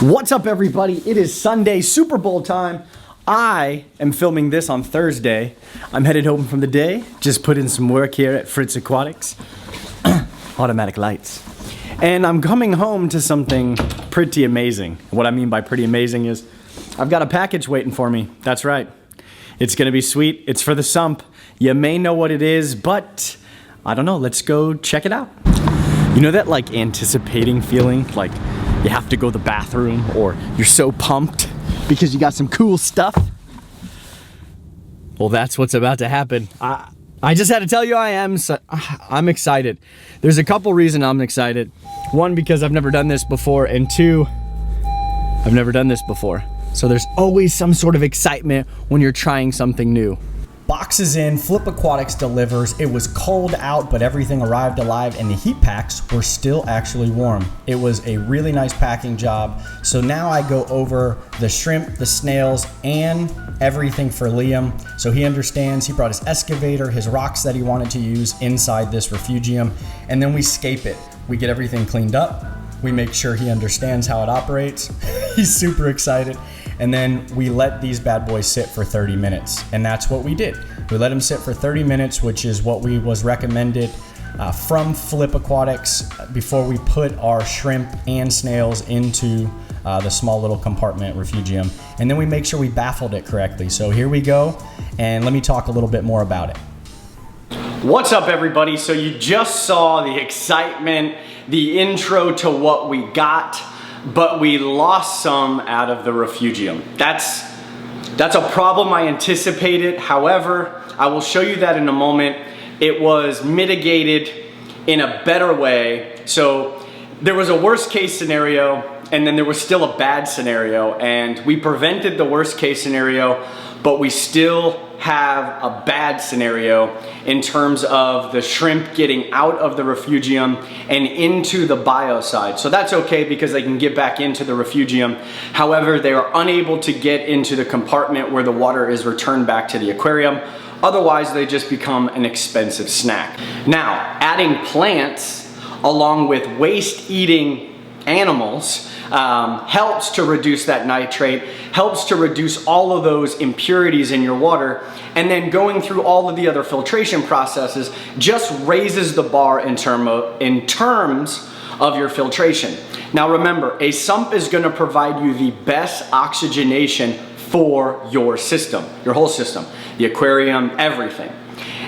What's up, everybody? It is Sunday, Super Bowl time. I am filming this on Thursday. I'm headed home from the day. Just put in some work here at Fritz Aquatics. Automatic lights. And I'm coming home to something pretty amazing. What I mean by pretty amazing is I've got a package waiting for me. That's right. It's gonna be sweet. It's for the Sump. You may know what it is, but I don't know. Let's go check it out. You know that like anticipating feeling? Like you have to go to the bathroom or you're so pumped because you got some cool stuff? Well, that's what's about to happen. I just had to tell you I'm excited. There's a couple reasons I'm excited. One, because I've never done this before, and two, I've never done this before. So there's always some sort of excitement when you're trying something new. Boxes in, Flip Aquatics delivers. It was cold out, but everything arrived alive and the heat packs were still actually warm. It was a really nice packing job. So now I go over the shrimp, the snails, and everything for Liam. So he understands. He brought his excavator, his rocks that he wanted to use inside this refugium, and then we scape it. We get everything cleaned up. We make sure he understands how it operates. He's super excited. And then we let these bad boys sit for 30 minutes. And that's what we did. We let them sit for 30 minutes, which is what was recommended from Flip Aquatics before we put our shrimp and snails into the small little compartment refugium. And then we make sure we baffled it correctly. So here we go, and let me talk a little bit more about it. What's up, everybody? So you just saw the excitement, the intro to what we got, but we lost some out of the refugium. That's a problem I anticipated. However, I will show you that in a moment. It was mitigated in a better way. So there was a worst case scenario, and then there was still a bad scenario, and we prevented the worst case scenario, but we still have a bad scenario in terms of the shrimp getting out of the refugium and into the bio side. So that's okay because they can get back into the refugium. However, they are unable to get into the compartment where the water is returned back to the aquarium. Otherwise, they just become an expensive snack. Now, adding plants along with waste-eating animals helps to reduce that nitrate, helps to reduce all of those impurities in your water, and then going through all of the other filtration processes just raises the bar in terms of your filtration. Now remember, a sump is going to provide you the best oxygenation for your system, your whole system, the aquarium, everything.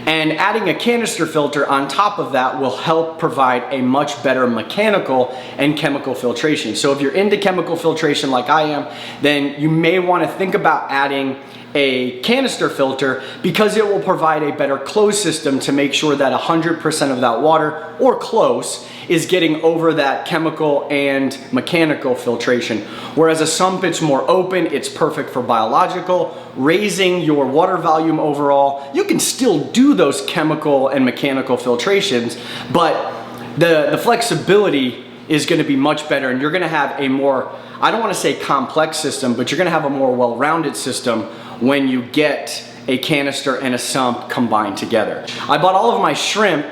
And adding a canister filter on top of that will help provide a much better mechanical and chemical filtration. So if you're into chemical filtration like I am, then you may want to think about adding a canister filter because it will provide a better closed system to make sure that 100% of that water, or close, is getting over that chemical and mechanical filtration. Whereas a sump, it's more open, it's perfect for biological, raising your water volume overall. You can still do those chemical and mechanical filtrations, but the flexibility is gonna be much better, and you're gonna have a more, I don't wanna say complex system, but you're gonna have a more well-rounded system when you get a canister and a sump combined together. I bought all of my shrimp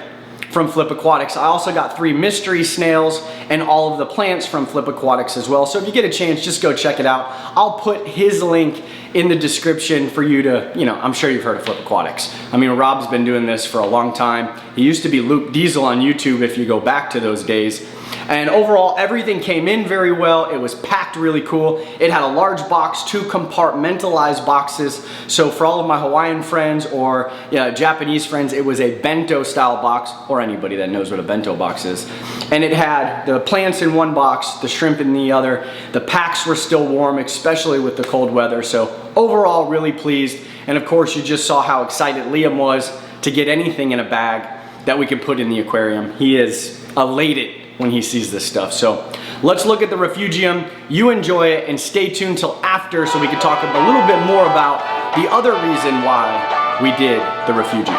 from Flip Aquatics. I also got 3 mystery snails and all of the plants from Flip Aquatics as well. So if you get a chance, just go check it out. I'll put his link in the description for you to, I'm sure you've heard of Flip Aquatics. I mean, Rob's been doing this for a long time. He used to be Luke Diesel on YouTube if you go back to those days. And overall, everything came in very well. It was packed really cool. It had a large box, 2 compartmentalized boxes. So for all of my Hawaiian friends or Japanese friends, it was a bento style box, or anybody that knows what a bento box is. And it had the plants in one box, the shrimp in the other. The packs were still warm, especially with the cold weather. So overall, really pleased. And of course, you just saw how excited Liam was to get anything in a bag that we could put in the aquarium. He is elated when he sees this stuff. So let's look at the refugium. You enjoy it and stay tuned till after so we can talk a little bit more about the other reason why we did the refugium.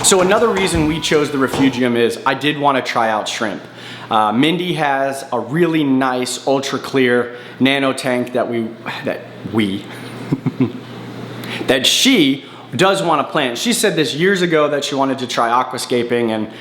So another reason we chose the Refugium is I did want to try out shrimp. Mindy has a really nice ultra clear nano tank that that she does want to plant. She said this years ago that she wanted to try aquascaping, and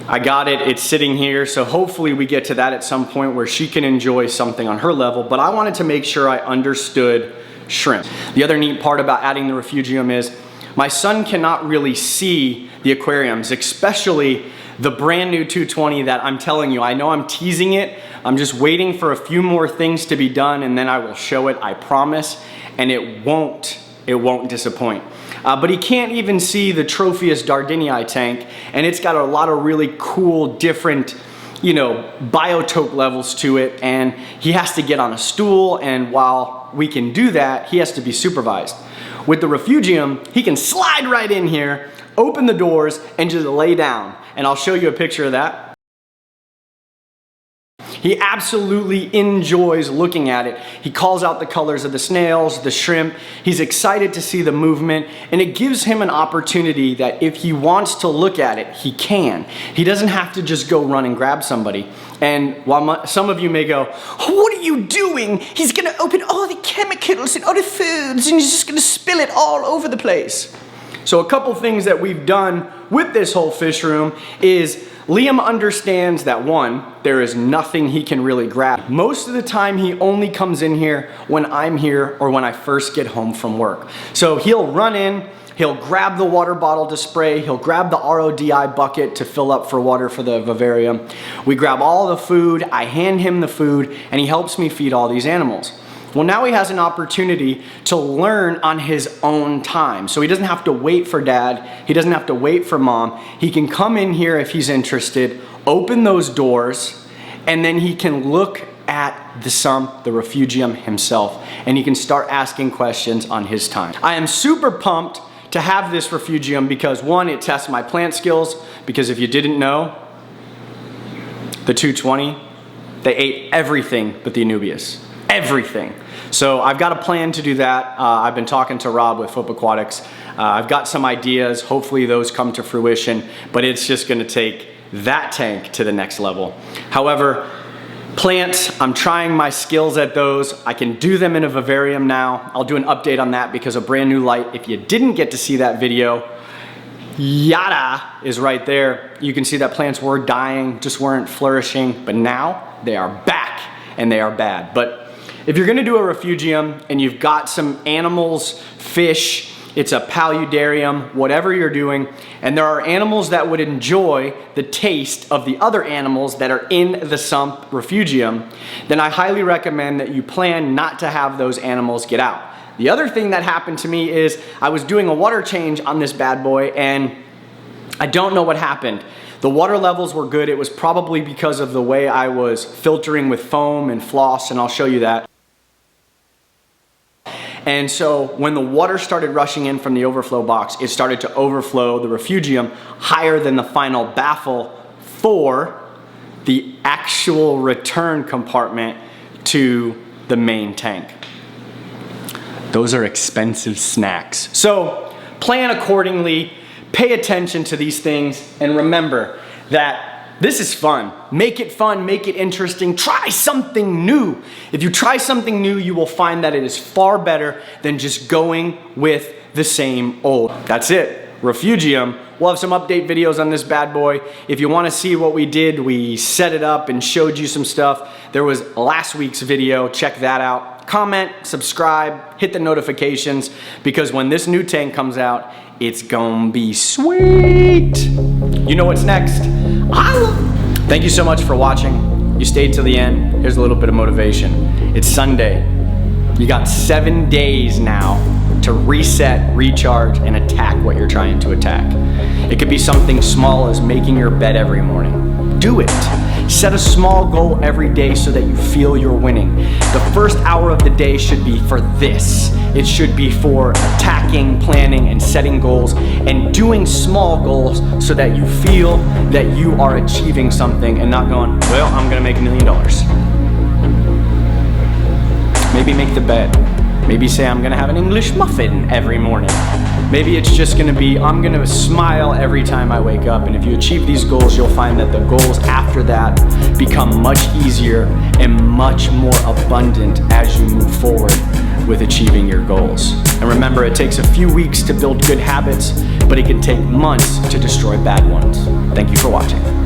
I got it. It's sitting here, so hopefully we get to that at some point where she can enjoy something on her level, but I wanted to make sure I understood shrimp. The other neat part about adding the Refugium is my son cannot really see the aquariums, especially the brand new 220 that I'm telling you. I know I'm teasing it. I'm just waiting for a few more things to be done, and then I will show it, I promise, and it won't disappoint. But he can't even see the Tropheus Dardinii tank, and it's got a lot of really cool different, you know, biotope levels to it, and he has to get on a stool, and while we can do that, he has to be supervised. With the Refugium, he can slide right in here, open the doors, and just lay down. And I'll show you a picture of that. He absolutely enjoys looking at it. He calls out the colors of the snails, the shrimp. He's excited to see the movement, and it gives him an opportunity that if he wants to look at it, he can. He doesn't have to just go run and grab somebody. And while some of you may go, what are you doing? He's gonna open all the chemicals and all the foods, and he's just gonna spill it all over the place. So a couple things that we've done with this whole fish room is Liam understands that one, there is nothing he can really grab. Most of the time he only comes in here when I'm here or when I first get home from work. So he'll run in, he'll grab the water bottle to spray, he'll grab the RODI bucket to fill up for water for the vivarium. We grab all the food, I hand him the food, and he helps me feed all these animals. Well, now he has an opportunity to learn on his own time. So he doesn't have to wait for dad. He doesn't have to wait for mom. He can come in here if he's interested, open those doors, and then he can look at the Sump, the Refugium himself, and he can start asking questions on his time. I am super pumped to have this Refugium because one, it tests my plant skills, because if you didn't know, the 220, they ate everything but the Anubias. Everything. So I've got a plan to do that. I've been talking to Rob with Aquatics. I've got some ideas. Hopefully those come to fruition, but it's just gonna take that tank to the next level. However, plants, I'm trying my skills at those. I can do them in a vivarium now. I'll do an update on that because a brand new light, if you didn't get to see that video, yada is right there. You can see that plants were dying, just weren't flourishing, but now they are back and they are bad. But if you're gonna do a Refugium and you've got some animals, fish, it's a paludarium, whatever you're doing, and there are animals that would enjoy the taste of the other animals that are in the Sump Refugium, then I highly recommend that you plan not to have those animals get out. The other thing that happened to me is I was doing a water change on this bad boy, and I don't know what happened. The water levels were good. It was probably because of the way I was filtering with foam and floss, and I'll show you that. And so when the water started rushing in from the overflow box, it started to overflow the Refugium higher than the final baffle for the actual return compartment to the main tank. Those are expensive snacks. So plan accordingly, pay attention to these things, and remember that this is fun. Make it fun, make it interesting, try something new. If you try something new, you will find that it is far better than just going with the same old. That's it, Refugium. We'll have some update videos on this bad boy. If you wanna see what we did, we set it up and showed you some stuff. There was last week's video, check that out. Comment, subscribe, hit the notifications, because when this new tank comes out, it's gonna be sweet. You know what's next. Thank you so much for watching. You stayed till the end. Here's a little bit of motivation. It's Sunday. You got 7 days now to reset, recharge, and attack what you're trying to attack. It could be something small as making your bed every morning. Do it. Set a small goal every day so that you feel you're winning. The first hour of the day should be for this. It should be for attacking, planning, and setting goals, and doing small goals so that you feel that you are achieving something and not going, well, I'm gonna make $1 million. Maybe make the bed. Maybe say I'm gonna have an English muffin every morning. Maybe it's just gonna be, I'm gonna smile every time I wake up. And if you achieve these goals, you'll find that the goals after that become much easier and much more abundant as you move forward with achieving your goals. And remember, it takes a few weeks to build good habits, but it can take months to destroy bad ones. Thank you for watching.